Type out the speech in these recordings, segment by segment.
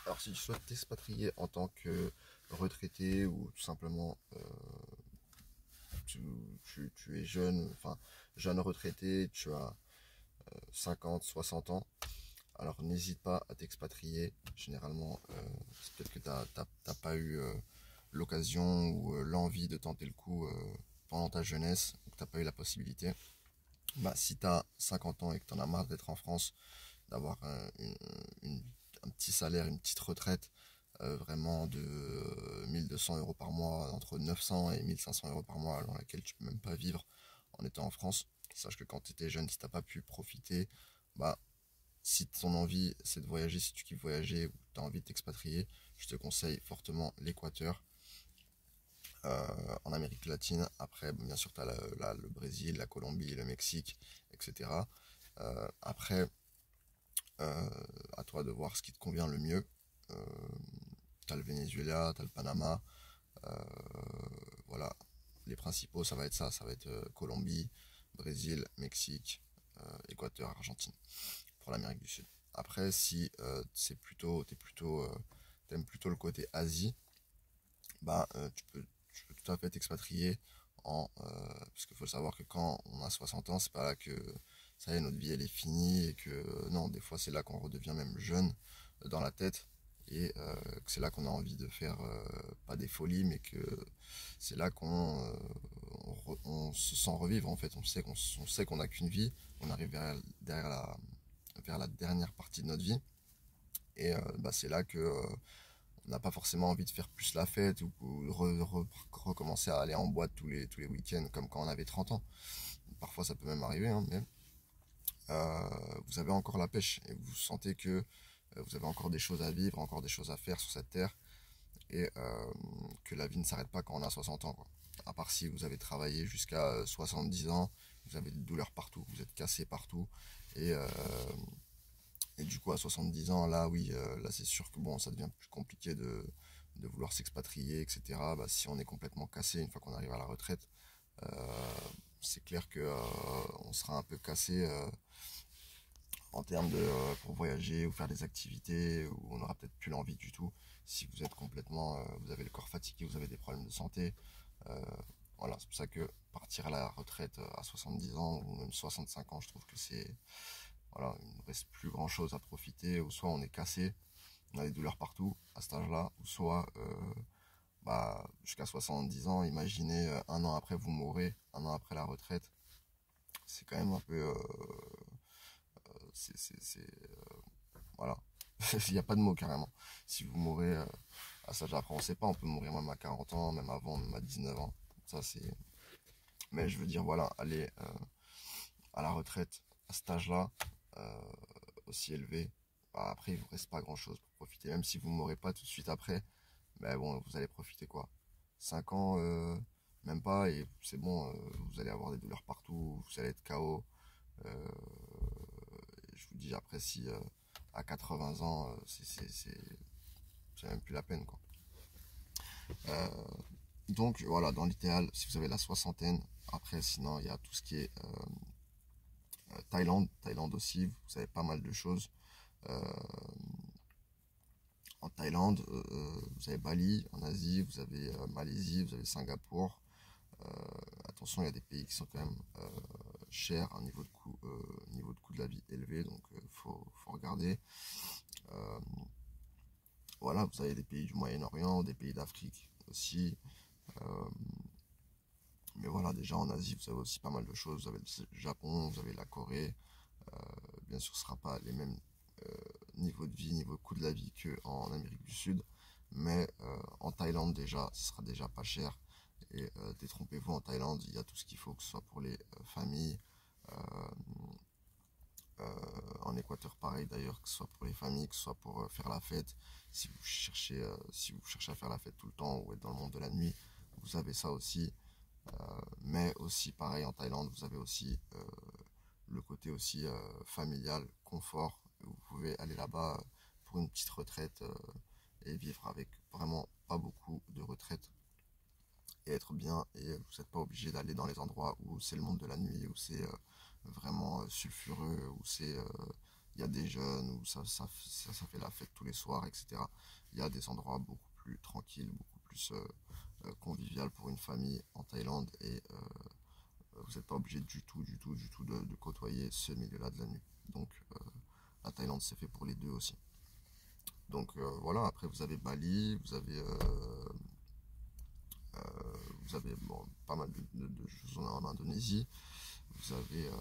Alors si tu souhaites t'expatrier en tant que retraité ou tout simplement tu, tu es jeune, enfin jeune retraité, tu as 50, 60 ans, alors n'hésite pas à t'expatrier. Généralement, c'est peut-être que t'as pas eu l'occasion ou l'envie de tenter le coup pendant ta jeunesse, donc t'as pas eu la possibilité. Bah, si tu as 50 ans et que tu en as marre d'être en France, d'avoir une- un petit salaire, une petite retraite, vraiment de 1200 € par mois, entre 900 et 1500 € par mois, dans laquelle tu peux même pas vivre en étant en France. Sache que quand tu étais jeune, si t'as pas pu profiter, bah, si ton envie c'est de voyager, si tu kiffes voyager ou tu as envie de t'expatrier, je te conseille fortement l'Équateur en Amérique latine. Après, bien sûr, tu as le Brésil, la Colombie, le Mexique, etc. Après, euh, à toi de voir ce qui te convient le mieux. Euh, T'as le Venezuela, t'as le Panama, euh, voilà. Les principaux, ça va être ça, ça va être Colombie, Brésil, Mexique, Équateur, Argentine, pour l'Amérique du Sud. Après, si t'aimes plutôt le côté Asie, bah tu peux tout à fait t'expatrier parce qu'il faut savoir que quand on a 60 ans, c'est pas là que ça y est, notre vie elle est finie et que non, des fois c'est là qu'on redevient même jeune dans la tête et que c'est là qu'on a envie de faire pas des folies, mais que c'est là on se sent revivre en fait. On sait qu'on n'a qu'une vie, on arrive vers la dernière partie de notre vie et bah, c'est là que on n'a pas forcément envie de faire plus la fête ou recommencer à aller en boîte tous les week-ends comme quand on avait 30 ans. Parfois ça peut même arriver, hein, mais vous avez encore la pêche et vous sentez que vous avez encore des choses à vivre, encore des choses à faire sur cette terre et que la vie ne s'arrête pas quand on a 60 ans, quoi. À part si vous avez travaillé jusqu'à 70 ans, vous avez des douleurs partout, vous êtes cassé partout et, euh, et du coup à 70 ans, là oui, là c'est sûr que bon, ça devient plus compliqué de vouloir s'expatrier, etc. Bah, si on est complètement cassé une fois qu'on arrive à la retraite, c'est clair que on sera un peu cassé en termes de pour voyager ou faire des activités où on n'aura peut-être plus l'envie du tout si vous êtes complètement vous avez le corps fatigué, vous avez des problèmes de santé. euh, voilà, c'est pour ça que partir à la retraite à 70 ans ou même 65 ans, je trouve que c'est voilà, il ne reste plus grand chose à profiter, ou soit on est cassé, on a des douleurs partout à cet âge-là, ou soit bah, jusqu'à 70 ans, imaginez un an après vous mourrez, un an après la retraite, c'est quand même un peu voilà. Il n'y a pas de mots carrément. Si vous mourrez à cet âge, après on sait pas, on peut mourir même à 40 ans, même avant, même à 19 ans. Ça c'est. Mais je veux dire, voilà, aller à la retraite à cet âge-là, euh, aussi élevé, bah, après il vous reste pas grand-chose pour profiter. Même si vous mourrez pas tout de suite après, mais bon, vous allez profiter quoi. 5 ans, même pas, et c'est bon, vous allez avoir des douleurs partout, vous allez être KO. Euh, je vous dis, après, si à 80 ans, c'est même plus la peine, quoi. Euh, donc voilà, dans l'idéal, si vous avez la soixantaine, après, sinon, il y a tout ce qui est Thaïlande. Thaïlande aussi, vous avez pas mal de choses. Euh, En Thaïlande, vous avez Bali, en Asie, vous avez Malaisie, vous avez Singapour. Euh, Attention, il y a des pays qui sont quand même chers, un niveau de coût de la vie élevé, donc faut regarder. Euh, voilà, vous avez des pays du Moyen-Orient, des pays d'Afrique aussi. Euh, mais voilà, déjà en Asie, vous avez aussi pas mal de choses. Vous avez le Japon, vous avez la Corée. Euh, Bien sûr, ce ne sera pas les mêmes niveaux de vie, niveau de coût de la vie qu'en Amérique du Sud. Mais en Thaïlande, déjà, ce sera déjà pas cher. Et détrompez-vous, en Thaïlande, il y a tout ce qu'il faut, que ce soit pour les familles. euh, En Équateur, pareil d'ailleurs, que ce soit pour les familles, que ce soit pour faire la fête. Si vous cherchez à faire la fête tout le temps ou être dans le monde de la nuit, vous avez ça aussi. Mais aussi, pareil, en Thaïlande, vous avez aussi le côté aussi familial, confort. Vous pouvez aller là-bas pour une petite retraite et vivre avec vraiment pas beaucoup de retraite et être bien. Et vous n'êtes pas obligé d'aller dans les endroits où c'est le monde de la nuit, où c'est vraiment sulfureux, où c'est il y a des jeunes où ça fait la fête tous les soirs, etc. Il y a des endroits beaucoup plus tranquilles, beaucoup plus convivial pour une famille en Thaïlande et vous n'êtes pas obligé du tout de côtoyer ce milieu-là de la nuit. Donc la Thaïlande c'est fait pour les deux aussi. Donc voilà, après vous avez Bali, vous avez bon, pas mal de choses en Indonésie, vous avez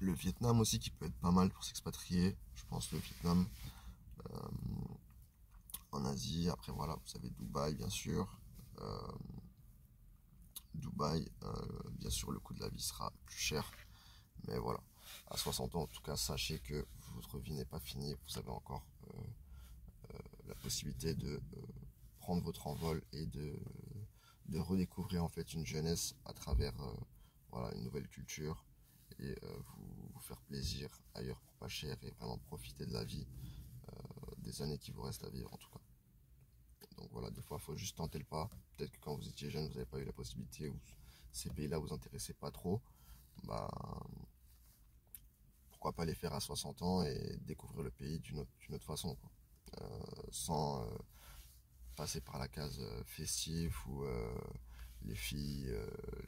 le Vietnam aussi qui peut être pas mal pour s'expatrier, je pense le Vietnam en Asie. Après voilà, vous avez Dubaï bien sûr. Dubaï, bien sûr le coût de la vie sera plus cher, mais voilà. À 60 ans en tout cas, sachez que votre vie n'est pas finie, vous avez encore la possibilité de prendre votre envol et de redécouvrir en fait une jeunesse à travers voilà, une nouvelle culture et vous faire plaisir ailleurs pour pas cher et vraiment profiter de la vie des années qui vous restent à vivre en tout cas. Donc voilà, des fois il faut juste tenter le pas. Peut-être que quand vous étiez jeune vous n'avez pas eu la possibilité ou ces pays-là vous intéressaient pas trop. Bah pourquoi pas les faire à 60 ans et découvrir le pays d'une autre façon quoi. Sans passer par la case festif ou les filles,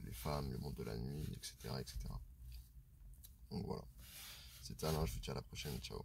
les femmes, le monde de la nuit, etc. etc. Donc voilà. C'était Alain, je vous dis à la prochaine, ciao.